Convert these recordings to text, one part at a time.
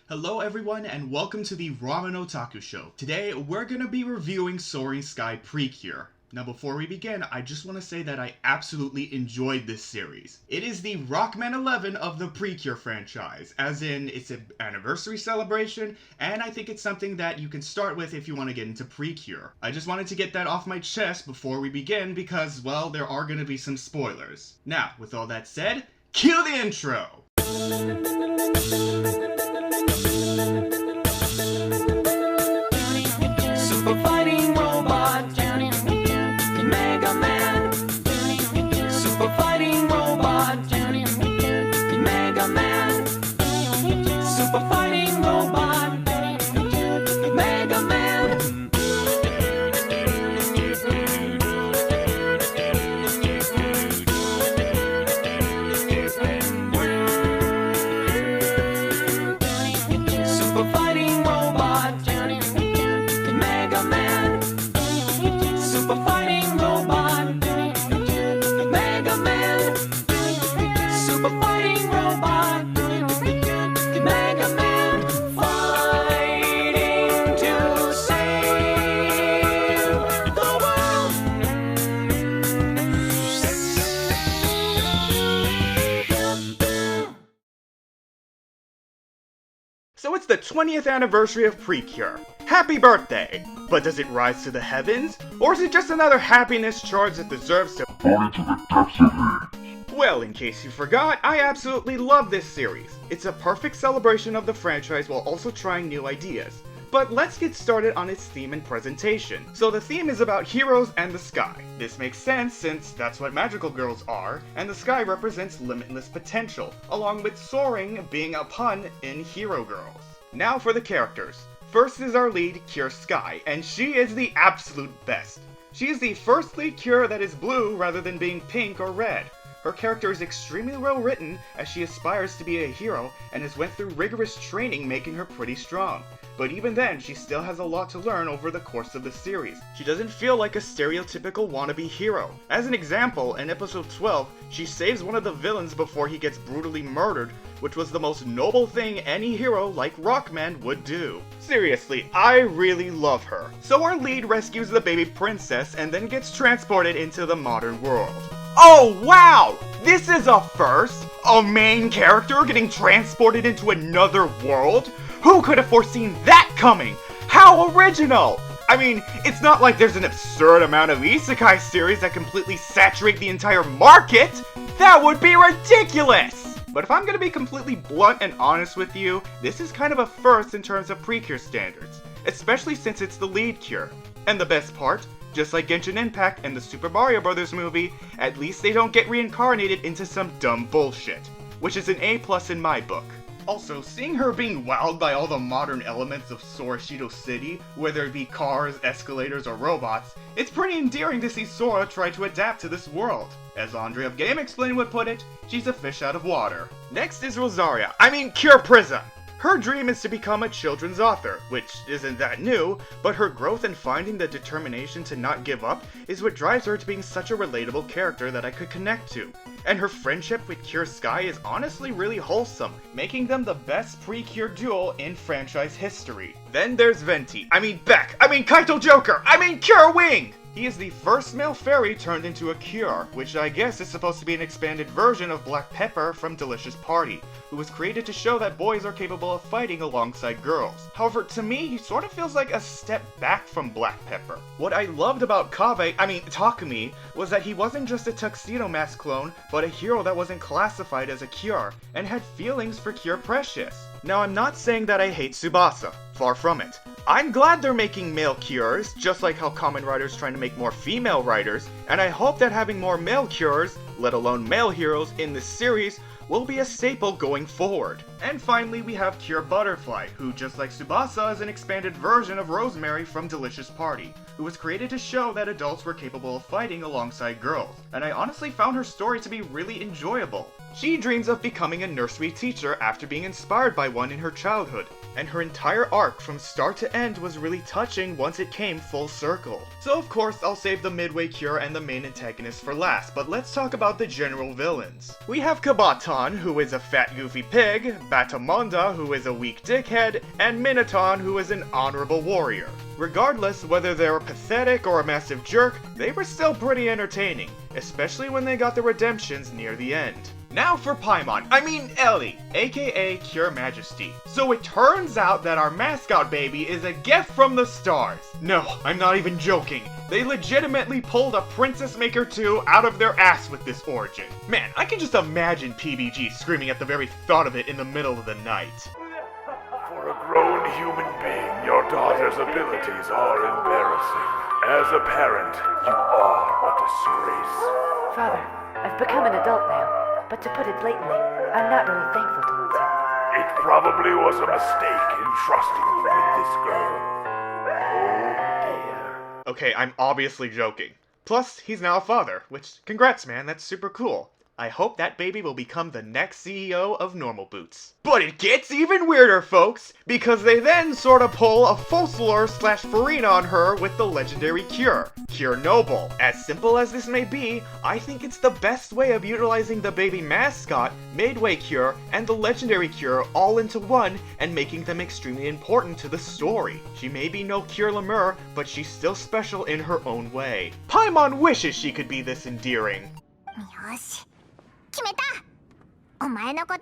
Hello everyone and welcome to the Ramen Otaku show. Today we're gonna be reviewing Soaring Sky Precure. Now before we begin, I just want to say that I absolutely enjoyed this series. It is the Ramen 11 of the Precure franchise, as in it's an anniversary celebration, and I think it's something that you can start with if you want to get into Precure. I just wanted to get that off my chest before we begin because, well, there are gonna be some spoilers. Now, with all that said, cue the intro! Super fighting robot, Mega Man. Super fighting robot, Mega Man. Super fighting robot, Mega Man. Super fighting robot. Mega Man, Super fighting robot, Mega Man, Super fighting robot, Mega Man, fighting to save the world. So it's the 20th anniversary of Precure. Happy birthday! But does it rise to the heavens? Or is it just another happiness charge that deserves to fall into the depths of hell? Well, in case you forgot, I absolutely love this series. It's a perfect celebration of the franchise while also trying new ideas. But let's get started on its theme and presentation. So the theme is about heroes and the sky. This makes sense since that's what magical girls are, and the sky represents limitless potential, along with soaring being a pun in hero girls. Now for the characters. First is our lead, Cure Sky, and she is the absolute best. She is the first lead Cure that is blue rather than being pink or red. Her character is extremely well written as she aspires to be a hero and has went through rigorous training making her pretty strong. But even then, she still has a lot to learn over the course of the series. She doesn't feel like a stereotypical wannabe hero. As an example, in episode 12, she saves one of the villains before he gets brutally murdered, which was the most noble thing any hero like Rockman would do. Seriously, I really love her. So our lead rescues the baby princess and then gets transported into the modern world. Oh wow! This is a first? A main character getting transported into another world? Who could have foreseen that coming? How original! I mean, it's not like there's an absurd amount of isekai series that completely saturate the entire market! That would be ridiculous! But if I'm gonna be completely blunt and honest with you, this is kind of a first in terms of Precure standards, especially since it's the lead Cure. And the best part, just like Genshin Impact and the Super Mario Bros. Movie, at least they don't get reincarnated into some dumb bullshit, which is an A+ in my book. Also, seeing her being wowed by all the modern elements of Sorashido City, whether it be cars, escalators, or robots, it's pretty endearing to see Sora try to adapt to this world. As Andre of Game Explain would put it, she's a fish out of water. Next is Cure Prism. Her dream is to become a children's author, which isn't that new, but her growth and finding the determination to not give up is what drives her to being such a relatable character that I could connect to. And her friendship with Cure Sky is honestly really wholesome, making them the best Precure duo in franchise history. Then there's Kaito Joker, Cure Wing! He is the first male fairy turned into a Cure, which I guess is supposed to be an expanded version of Black Pepper from Delicious Party, who was created to show that boys are capable of fighting alongside girls. However, to me, he sort of feels like a step back from Black Pepper. What I loved about Takumi, was that he wasn't just a Tuxedo Mask clone, but a hero that wasn't classified as a Cure, and had feelings for Cure Precious. Now, I'm not saying that I hate Tsubasa, far from it. I'm glad they're making male Cures, just like how Kamen Rider's trying to make more female writers, and I hope that having more male Cures, let alone male heroes, in this series will be a staple going forward. And finally, we have Cure Butterfly, who, just like Tsubasa, is an expanded version of Rosemary from Delicious Party, who was created to show that adults were capable of fighting alongside girls, and I honestly found her story to be really enjoyable. She dreams of becoming a nursery teacher after being inspired by one in her childhood, and her entire arc from start to end was really touching once it came full circle. So of course I'll save the midway cure and the main antagonist for last, but let's talk about the general villains. We have Kabata, Paimon, who is a fat goofy pig, Batamonda, who is a weak dickhead, and Minotaur, who is an honorable warrior. Regardless whether they were pathetic or a massive jerk, they were still pretty entertaining, especially when they got the redemptions near the end. Now for Paimon, Ellie, aka Cure Majesty. So it turns out that our mascot baby is a gift from the stars. No, I'm not even joking. They legitimately pulled a Princess Maker 2 out of their ass with this origin. Man, I can just imagine PBG screaming at the very thought of it in the middle of the night. For a grown human being, your daughter's abilities are embarrassing. As a parent, you are a disgrace. Father, I've become an adult now, but to put it blatantly, I'm not really thankful towards him. It probably was a mistake entrusting you with this girl. Oh dear. Okay, I'm obviously joking. Plus, he's now a father, which, congrats man, that's super cool. I hope that baby will become the next CEO of Normal Boots. But it gets even weirder, folks, because they then sort of pull a Fossilor/Farina on her with the legendary Cure, Cure Noble. As simple as this may be, I think it's the best way of utilizing the baby mascot, Midway Cure, and the legendary Cure all into one and making them extremely important to the story. She may be no Cure Lemur, but she's still special in her own way. Paimon wishes she could be this endearing. よし決めたお前のこと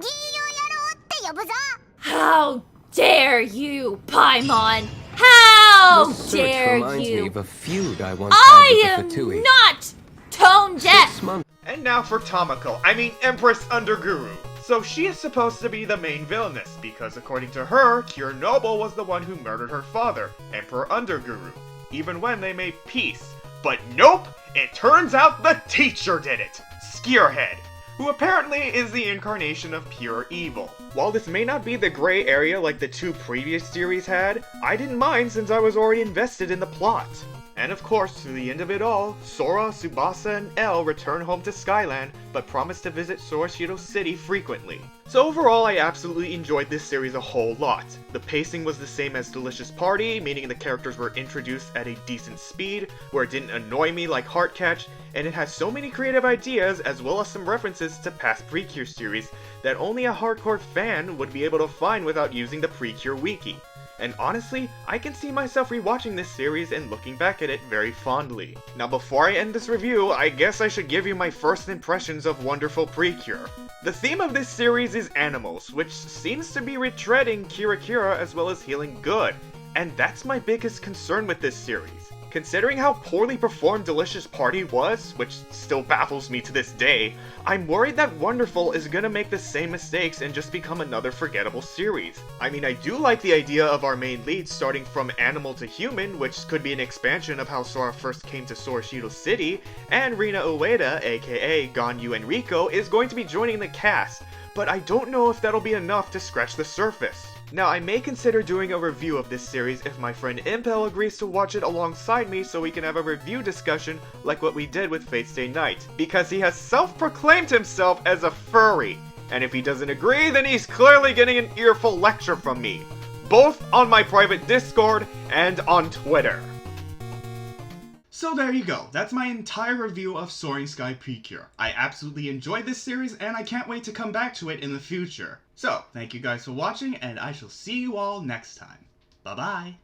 ギーヨ野郎って呼ぶぞ How dare you, Paimon! How This search dare reminds me you! of a feud I once had I with the am Fatui. not tone deaf! 6 months And now for Tamako, Empress Underguru. So she is supposed to be the main villainess, because according to her, Cure Noble was the one who murdered her father, Emperor Underguru, even when they made peace. But nope! It turns out the teacher did it! Skeerhead, who apparently is the incarnation of pure evil. While this may not be the gray area like the two previous series had, I didn't mind since I was already invested in the plot. And of course, to the end of it all, Sora, Tsubasa, and Elle return home to Skyland, but promise to visit Soroshido City frequently. So overall, I absolutely enjoyed this series a whole lot. The pacing was the same as Delicious Party, meaning the characters were introduced at a decent speed, where it didn't annoy me like Heartcatch, and it has so many creative ideas as well as some references to past Precure series that only a hardcore fan would be able to find without using the Precure wiki. And honestly, I can see myself rewatching this series and looking back at it very fondly. Now before I end this review, I guess I should give you my first impressions of Wonderful Precure. The theme of this series is animals, which seems to be retreading Kira as well as healing good. And that's my biggest concern with this series. Considering how poorly performed Delicious Party was, which still baffles me to this day, I'm worried that Wonderful is gonna make the same mistakes and just become another forgettable series. I do like the idea of our main lead starting from animal to human, which could be an expansion of how Sora first came to Soroshido City, and Rina Ueda, aka Ganyu Enrico, is going to be joining the cast, but I don't know if that'll be enough to scratch the surface. Now, I may consider doing a review of this series if my friend Impel agrees to watch it alongside me so we can have a review discussion like what we did with Fate Stay Night, because he has self-proclaimed himself as a furry, and if he doesn't agree, then he's clearly getting an earful lecture from me, both on my private Discord and on Twitter. So there you go, that's my entire review of Soaring Sky Precure. I absolutely enjoyed this series and I can't wait to come back to it in the future. So, thank you guys for watching and I shall see you all next time. Bye bye!